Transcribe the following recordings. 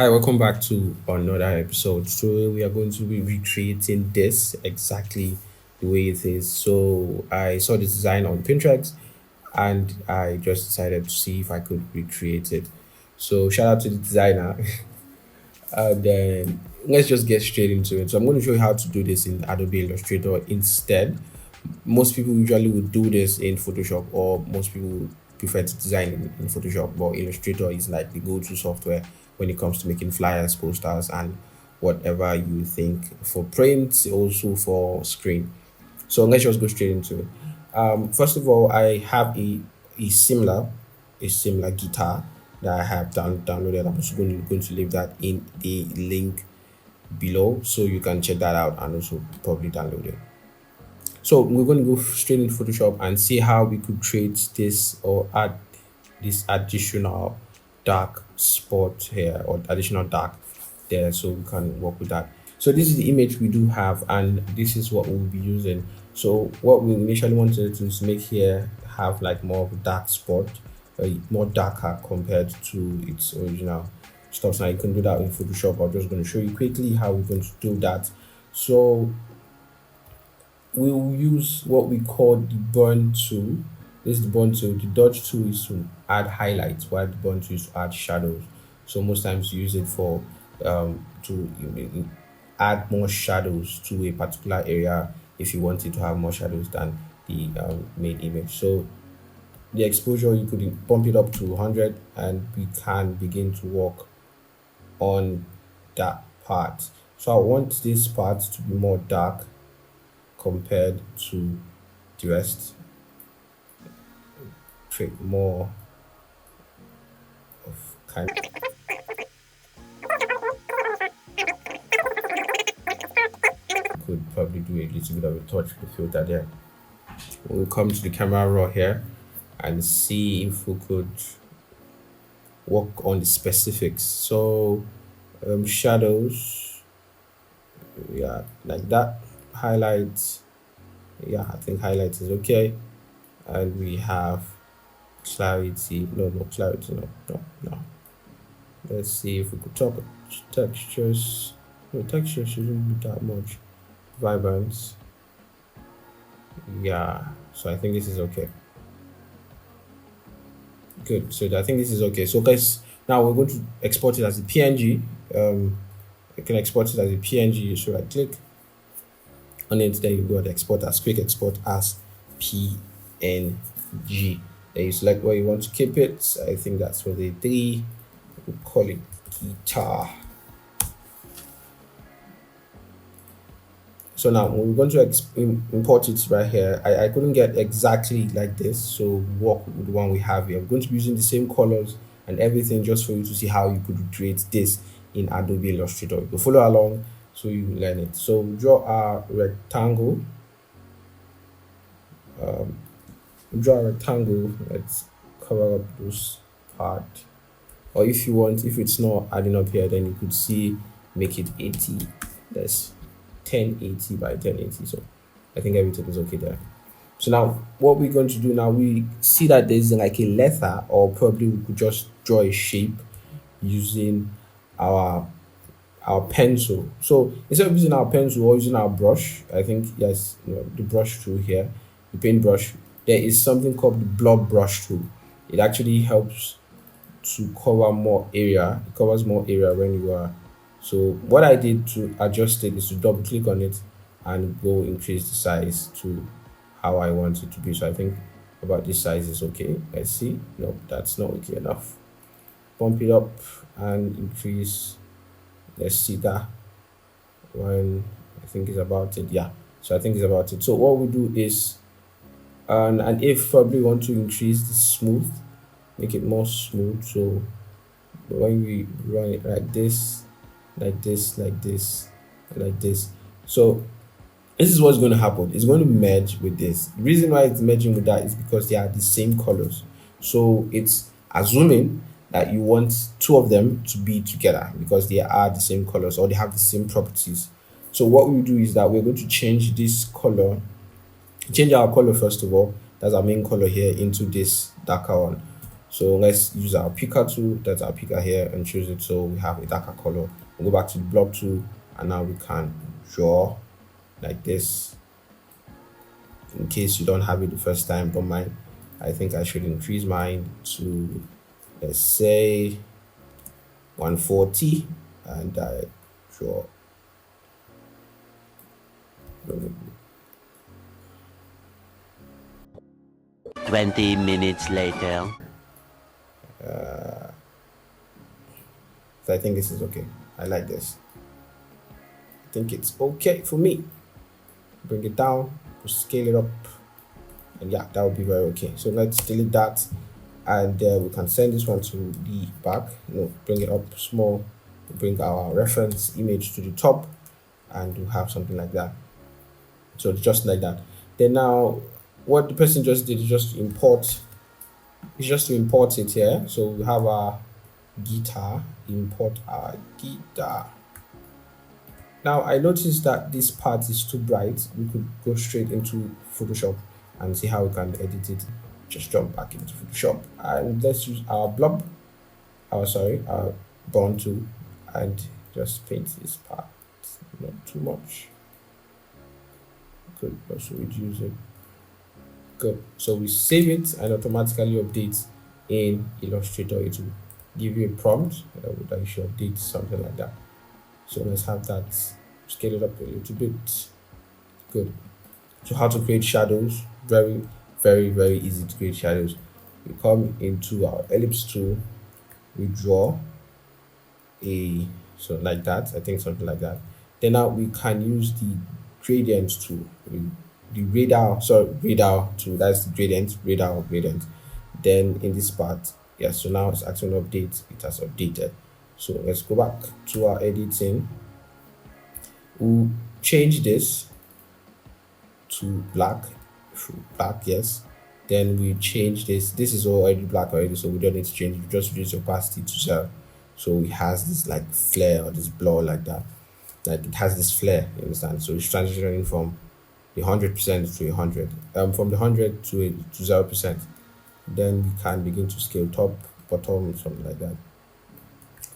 Hi, welcome back to another episode. So we are going to be recreating this exactly the way it is. So I saw this design on Pinterest and I just decided to see if I could recreate it. So shout out to the designer. And then let's just get straight into it. So I'm going to show you how to do this in Adobe Illustrator instead. Most people usually would do this in Photoshop, or most people prefer to design in Photoshop, but Illustrator is like the go-to software when it comes to making flyers, posters, and whatever you think for print, also for screen. So let's just go straight into it. First of all, I have a similar guitar that I have downloaded. I'm also going to leave that in the link below so you can check that out and also probably download it. So we're going to go straight into Photoshop and see how we could create this or add this additional dark spot here or additional dark there so we can work with that. So this is the image we do have and this is what we'll be using. So what we initially wanted to do is make here have like more of a dark spot, more darker compared to its original stuff. So now you can do that in Photoshop. I'm just going to show you quickly how we're going to do that. So we'll use what we call the burn tool. This is the burn tool. The dodge tool is to add highlights, while the burn tool is to add shadows. So most times you use it for to add more shadows to a particular area if you want it to have more shadows than the main image. So the exposure, you could bump it up to 100 and we can begin to work on that part. So I want this part to be more dark compared to the rest, create more of kind could probably do a little bit of a touch with the filter there. We'll come to the camera raw here and see if we could work on the specifics. So shadows, yeah, like that. Highlights, yeah, I think highlights is okay. And we have clarity, no clarity, no. Let's see if we could talk textures. No, texture shouldn't be that much. Vibrance, yeah, so I think this is okay. Good, so I think this is okay. So guys, now we're going to export it as a png. You can export it as a png, so I click on it, then you go to export as quick export as png. Then you select where you want to keep it. I think that's for the 3. We'll call it guitar. So now we're going to import it right here. I couldn't get exactly like this, so work with the one we have here. We're going to be using the same colors and everything just for you to see how you could create this in Adobe Illustrator. You follow along so you learn it. So draw a rectangle. Let's cover up this part. Or if you want, if it's not adding up here, then you could see make it 80. That's 1080 by 1080. So I think everything is okay there. So now what we're going to do now, we see that there's like a letter, or probably we could just draw a shape using our pencil. So instead of using our pencil or using our brush, I think yes, the brush tool here, the paintbrush, there is something called the blob brush tool. It actually helps to cover more area. It covers more area when you are. So what I did to adjust it is to double click on it and go increase the size to how I want it to be. So I think about this size is okay. Let's see. No, that's not okay enough. Bump it up and increase. Let's see that one. I think is about it. Yeah. So I think it's about it. So what we do is, and if probably want to increase the smooth, make it more smooth. So when we run it like this, like this, like this, like this. So this is what's going to happen. It's going to merge with this. The reason why it's merging with that is because they are the same colors. So it's assuming that you want two of them to be together because they are the same colors or they have the same properties. So what we do is that we're going to change this color, change our color first of all. That's our main color here into this darker one. So let's use our picker tool, that's our picker here, and choose it so we have a darker color. We'll go back to the blob tool, and now we can draw like this. In case you don't have it the first time, don't mind. I think I should increase mine to, let's say, 140, and I draw. 20 minutes later. So I think this is okay. I like this. I think it's okay for me. Bring it down, scale it up, and yeah, that would be very okay. So let's delete that, and we can send this one to the back. Bring it up small, bring our reference image to the top, and we'll have something like that. So just like that. Then now, what the person just did is just import. It's just to import it here. So we have our guitar. Import our guitar. Now I noticed that this part is too bright. We could go straight into Photoshop and see how we can edit it. Just jump back into Photoshop and let's use our blob, our bond tool, and just paint this part. Not too much. Could also reduce it. Good. So we save it and automatically update in Illustrator. It will give you a prompt that you should update something like that. So let's have that, scale it up a little bit. Good. So how to create shadows? Very, very, very easy to create shadows. We come into our ellipse tool, we draw so like that, I think something like that. Then now we can use the gradient tool, the radar tool, that's the gradient. Then in this part, yeah, so now it's actually update, it has updated. So let's go back to our editing. We'll change this to black, yes. Then we change this is already black already, so we don't need to change it. Just reduce opacity to 0, so it has this like flare or this blur like that, like it has this flare, you understand? So it's transitioning from the 100% to 100, from the 100 to 0%. Then we can begin to scale top, bottom, something like that.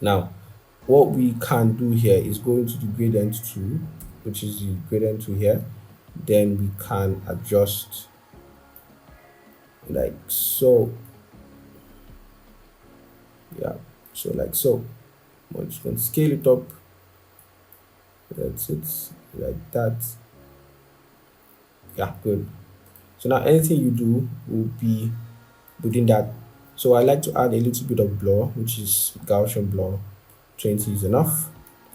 Now what we can do here is go into the gradient tool, which is the gradient tool here. Then we can adjust like so. Yeah, so like so. I'm just going to scale it up. That's it, like that. Yeah, good. So now anything you do will be within that. So I like to add a little bit of blur, which is Gaussian blur. 20 is enough,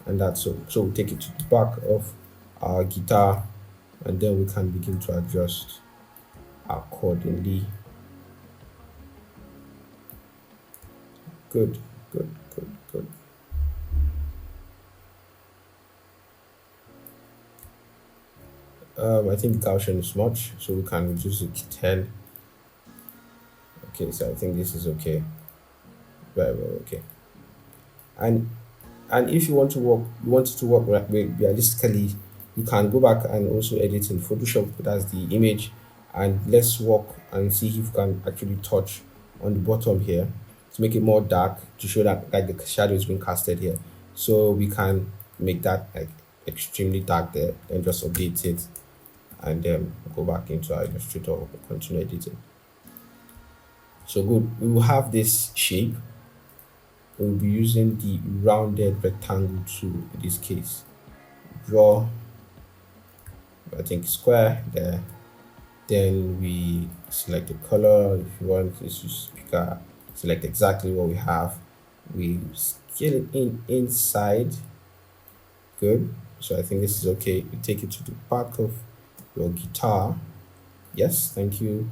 and that's so. So we'll take it to the back of our guitar, and then we can begin to adjust accordingly. Good. I think Gaussian is much, so we can reduce it to 10. Okay, so I think this is okay. Very okay. And if you want to work realistically, you can go back and also edit in Photoshop. That's the image, and let's work and see if you can actually touch on the bottom here to make it more dark, to show that like the shadow is being casted here. So we can make that like extremely dark there, then just update it, and then go back into our Illustrator and continue editing. So good, we will have this shape. We'll be using the rounded rectangle tool in this case. Draw, I think, square there. Then we select the color. If you want this to speaker, select exactly what we have. We scale it inside. Good. So I think this is okay. You take it to the back of your guitar. Yes, thank you.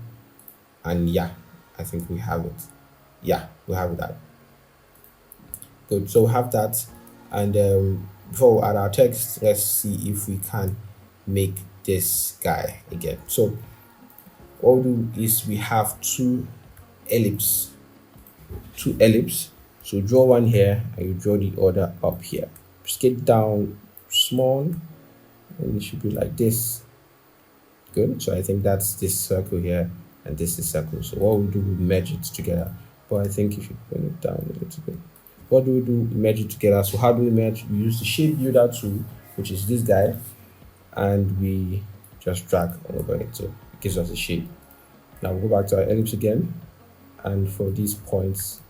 And yeah, I think we have it. Yeah, we have that. Good. So we have that, and before we add our text, let's see if we can make this guy again. So what we do is we have two ellipse. So draw one here and you draw the other up here. Scale down small, and it should be like this. Good. So I think that's this circle here, and this is circle. So what we do, we merge it together. but I think you should bring it down a little bit. What do we do? Merge it together. So how do we merge? We use the shape builder tool, which is this guy, and we just drag over it. So it gives us a shape. Now we'll go back to our ellipse again, and for these points,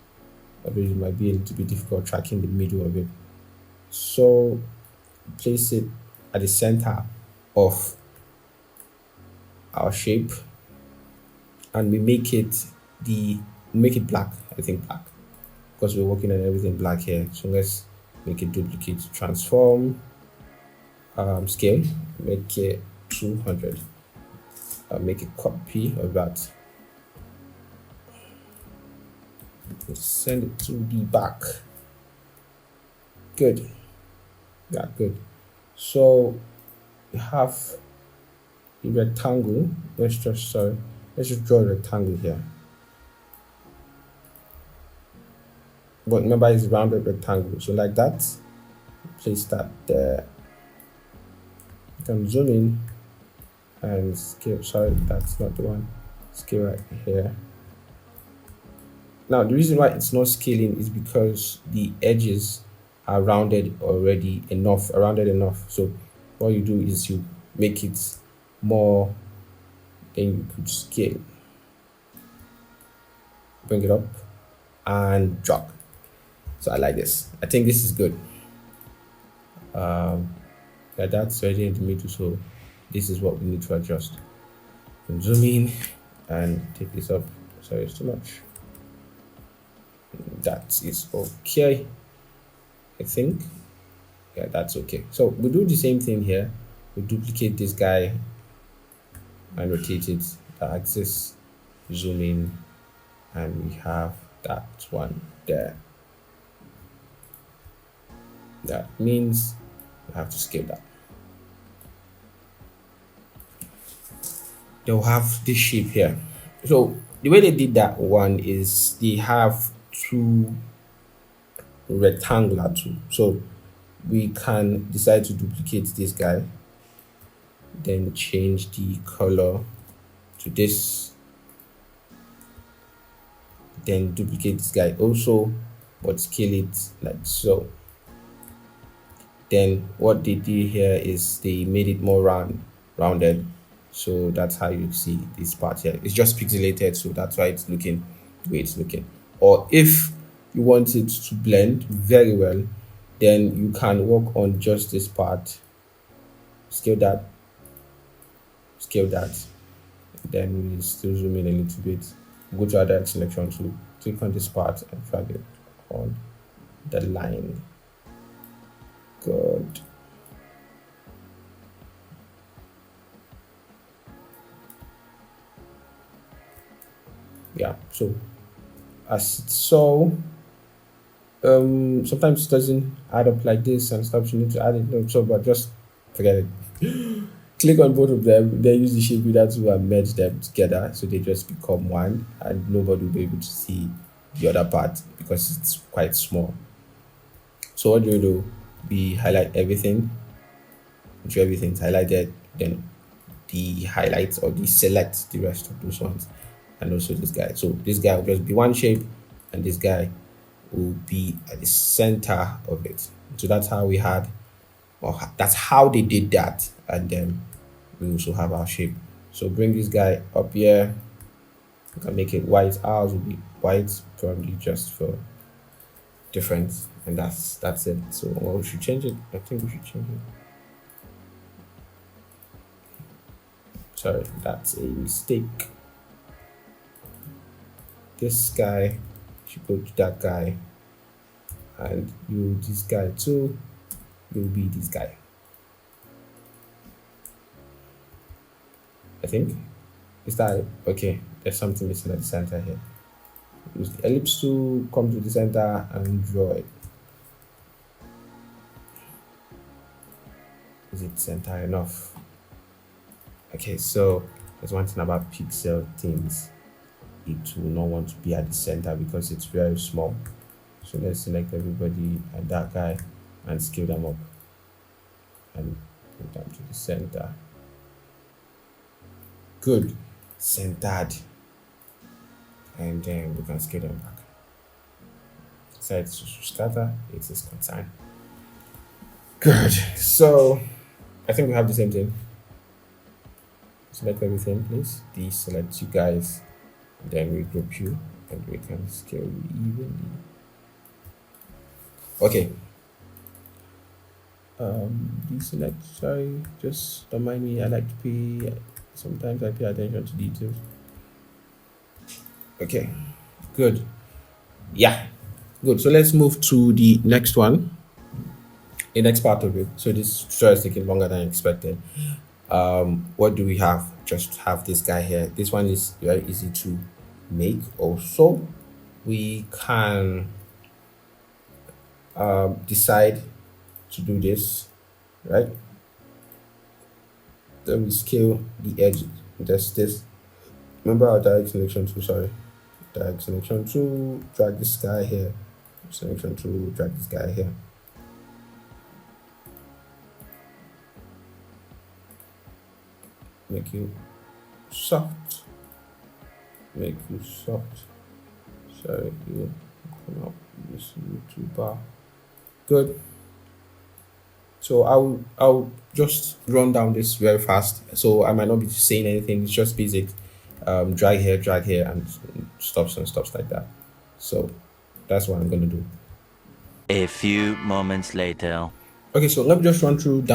maybe it might be a little bit difficult tracking the middle of it. So place it at the center of our shape, and we make it black. I think black, because we're working on everything black here. So let's make it duplicate, transform, scale, make it 200. Make a copy of that. Send it to the back. Good. Yeah, good. So we have a rectangle. Let's just draw a rectangle here. But remember, it's a rounded rectangle. So like that, place that there. You can zoom in and scale. Sorry, that's not the one. Scale right here. Now the reason why it's not scaling is because the edges are rounded enough. So what you do is you make it more, then you could scale, bring it up and drop. So I like this. I think this is good. Yeah, that's already in the middle, so this is what we need to adjust. Zoom in and take this up. Sorry, it's too much. That is okay, I think. Yeah, that's okay. So we do the same thing here. We duplicate this guy and rotate it the axis, zoom in, and we have that one there. That means we have to scale that. They'll have this shape here. So the way they did that one is they have two rectangular too. So we can decide to duplicate this guy, then change the color to this, then duplicate this guy also, but scale it like so. Then what they did here is they made it more rounded. So that's how you see this part here. It's just pixelated, so that's why it's looking the way it's looking. Or if you want it to blend very well, then you can work on just this part, scale that, then we still zoom in a little bit, go to our direct selection tool, click on this part and drag it on the line. Good. Yeah, so as it's so sometimes it doesn't add up like this and stuff, you need to add it, no, so but just forget it. Click on both of them, then use the shape builder to merge them together so they just become one, and nobody will be able to see the other part because it's quite small. So what do? We highlight everything, ensure everything's highlighted, then the highlights or the select the rest of those ones, and also this guy. So this guy will just be one shape, and this guy will be at the center of it. So that's how we had, or that's how they did that, and then we also have our shape. So bring this guy up here. You can make it white. Ours will be white, probably just for difference, and that's it. So we should change it. I think we should change it. Sorry, that's a mistake. This guy should go to that guy, and you this guy too. You'll be this guy. I think. Is that it? Okay? There's something missing at the center here. Use the ellipse to come to the center and draw it. Is it center enough? Okay, so there's one thing about pixel things. It will not want to be at the center because it's very small. So let's select everybody and that guy and scale them up and put them to the center. Good, centered, and then we can scale them back. decide to scatter, it is concerned. Good. So I think we have the same thing. Select everything, please. Deselect you guys. Then we group you and we can scale evenly. Okay. Deselect, sorry, just don't mind me. I like to pay, sometimes I pay attention to details. Okay, good. Yeah, good. So let's move to the next one, the next part of it. So this tutorial is taking longer than expected. What do we have? Just have this guy here. This one is very easy to make. Also, we can decide to do this, right? Then we scale the edge. Just this. Remember our direct selection tool. Sorry, direct selection tool. Drag this guy here. Selection tool. Drag this guy here. Make you soft. Make you soft. Sorry, you come up this YouTube bar. Good. So I'll just run down this very fast. So I might not be saying anything. It's just basic. Drag here, and stops like that. So that's what I'm gonna do. A few moments later. Okay, so let me just run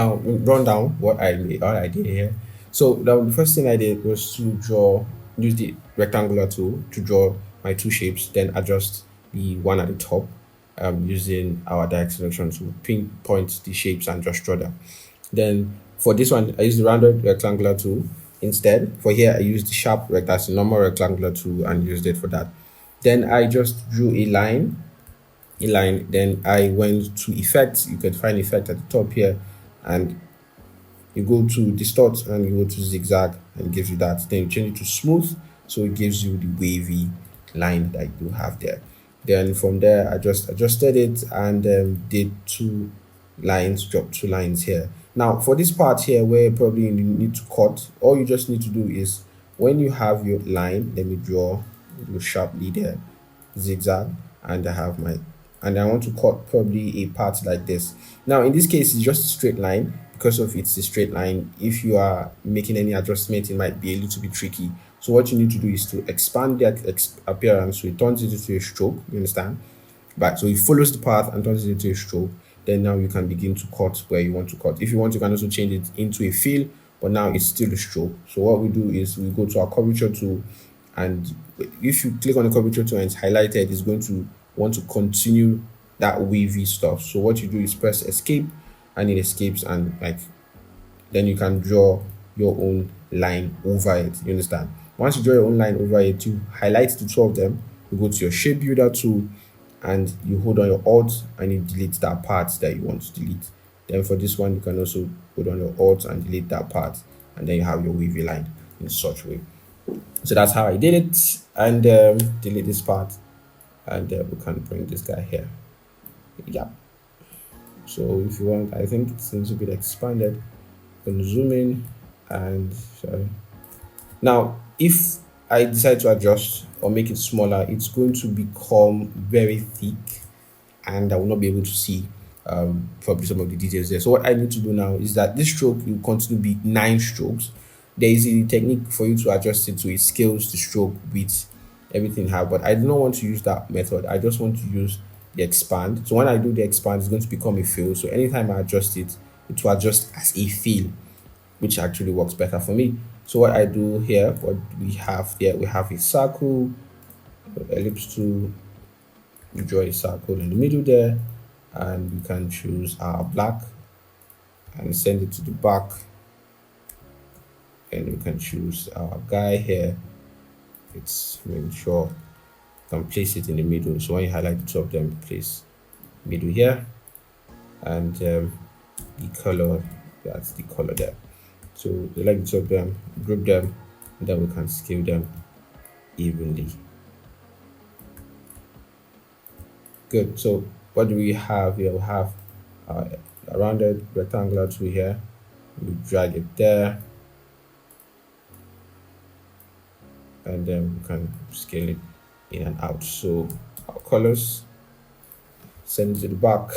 down what I did here. So the first thing I did was to use the rectangular tool to draw my two shapes, then adjust the one at the top, using our direct selection to pinpoint the shapes and just draw them. Then for this one, I used the rounded rectangular tool instead. For here, I used the sharp that's the normal rectangular tool and used it for that. Then I just drew a line. Then I went to effects. You can find effect at the top here, and you go to distort and you go to zigzag and it gives you that. Then you change it to smooth, so it gives you the wavy line that you have there. Then from there, I just adjusted it and did dropped two lines here. Now for this part here where probably you need to cut, all you just need to do is when you have your line, let me draw sharply there, zigzag, and I want to cut probably a part like this. Now in this case, it's just a straight line. Because of it's a straight line, if you are making any adjustment, it might be a little bit tricky. So what you need to do is to expand that appearance, so it turns it into a stroke. You understand? But so it follows the path and turns it into a stroke. Then now you can begin to cut where you want to cut. If you want, you can also change it into a fill, but now it's still a stroke. So what we do is we go to our curvature tool, and if you click on the curvature tool and it's highlighted, it's going to want to continue that wavy stuff. So what you do is press escape, and it escapes, and then you can draw your own line over it. You understand? Once you draw your own line over it, you highlight the two of them, you go to your shape builder tool, and you hold on your alt and you delete that part that you want to delete. Then for this one, you can also hold on your alt and delete that part, and then you have your wavy line in such way. So that's how I did it. And delete this part, and we can bring this guy here. Yeah. So if you want, I think it seems a bit expanded. You can zoom in, and sorry. Now, if I decide to adjust or make it smaller, it's going to become very thick, and I will not be able to see probably some of the details there. So what I need to do now is that this stroke will continue to be 9 strokes. There is a technique for you to adjust it, so it scales the stroke with everything you have, but I do not want to use that method. I just want to use the expand. So when I do the expand, it's going to become a fill. So anytime I adjust it, it will adjust as a fill, which actually works better for me. So what I do here, what we have here, we have a circle, ellipse tool, we draw a circle in the middle there, and we can choose our black and send it to the back, and we can choose our guy here. It's make sure you can place it in the middle. So when you highlight the two of them, place middle here, and the color, that's the color there. So select the two of them, group them, and then we can scale them evenly. Good. So what do we have here? We have a rounded rectangular tool here. We drag it there, and then we can scale it in and out. So our colors, send it to the back,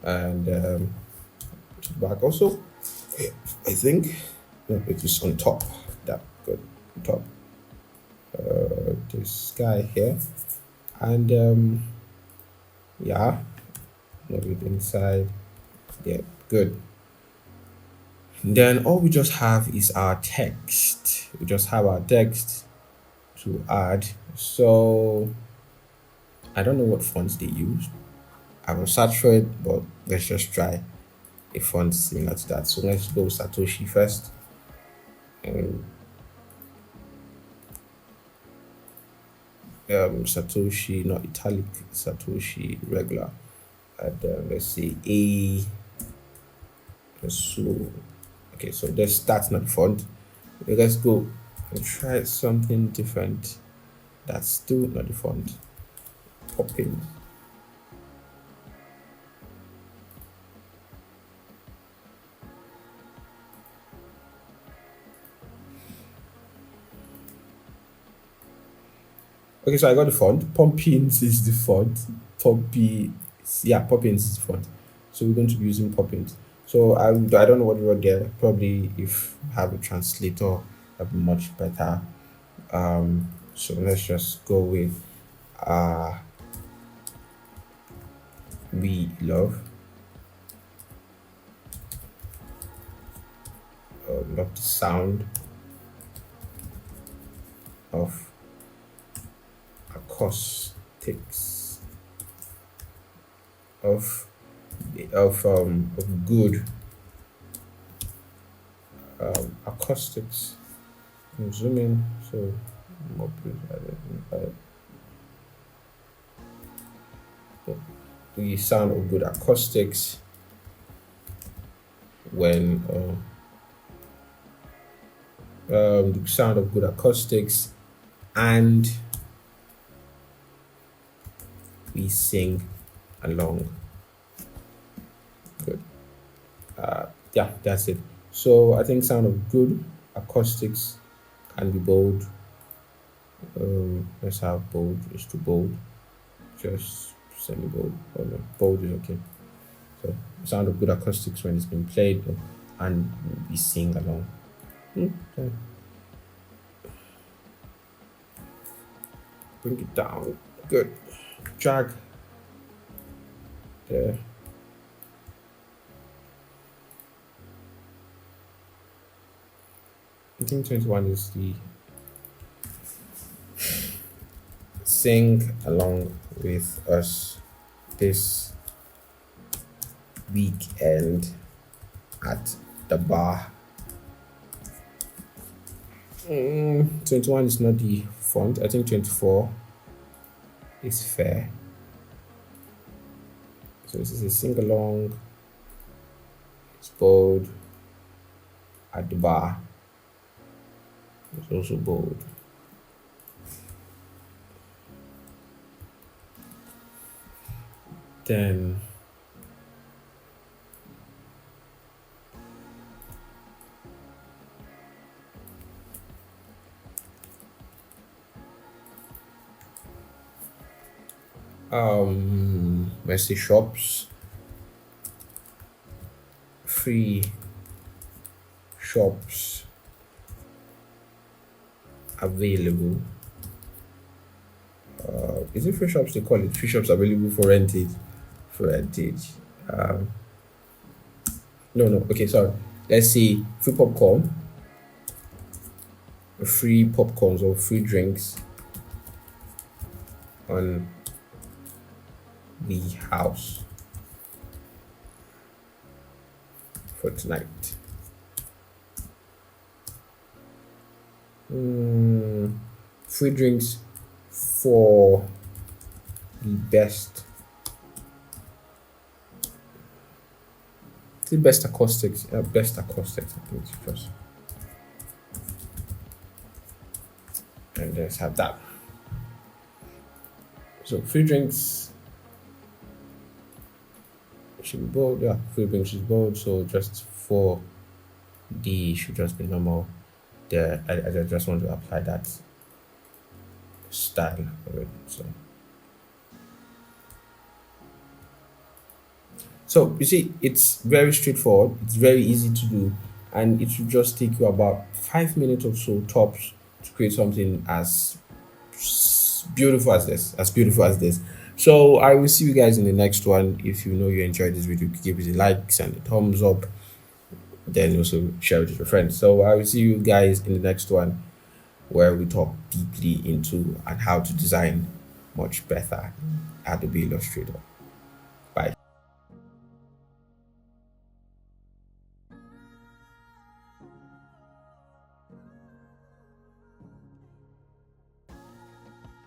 and to the back also. I think no, it is on top. That good on top. This guy here, and yeah, move it inside. Yeah, good. Then all we just have is our text. We just have our text to add. So I don't know what fonts they use. I will search for it, but let's just try a font similar to that. So let's go Satoshi first. And Satoshi, not italic, Satoshi regular. And let's see, A. So, okay, so that's not the font. Okay, let's go and try something different. That's still not the font. Popping. Okay, so I got the font. Poppins is the font. Poppins is the font. So we're going to be using Poppins. So I don't know what you wrote there. Probably if I have a translator, that'd be much better. So let's just go with we love. Love the sound of acoustics of good acoustics. I'm zooming so more the sound of good acoustics when the sound of good acoustics and we sing along. Good. Yeah, that's it. So I think sound of good acoustics can be bold. Let's have bold is too bold. Just semi bold. Oh no, bold is okay. So sound of good acoustics when it's been played and we sing along. Okay. Bring it down. Good. Drag there. I think 21 is the sing along with us this weekend at the bar. 21 is not the font. I think 24 is fair. So this is a sing along. It's bold. At the bar. It's also bold. Then let's see shops, free shops available. Is it free shops? They call it free shops available for rentage. For rentage. No. Okay, sorry. Let's see free popcorn, free popcorns or free drinks on the house for tonight. Free drinks for the best acoustics. Best acoustics, I think it's first. And let's have that. So free drinks should be bold. Yeah, free drinks is bold. So just for D should just be normal. There, I just want to apply that style of it. So you see, it's very straightforward. It's very easy to do, and it should just take you about 5 minutes or so tops to create something as beautiful as this. As beautiful as this. So I will see you guys in the next one. If you know you enjoyed this video, give it a likes and a thumbs up. Then also share it with your friends. So I will see you guys in the next one, where we talk deeply into and how to design much better Adobe Illustrator.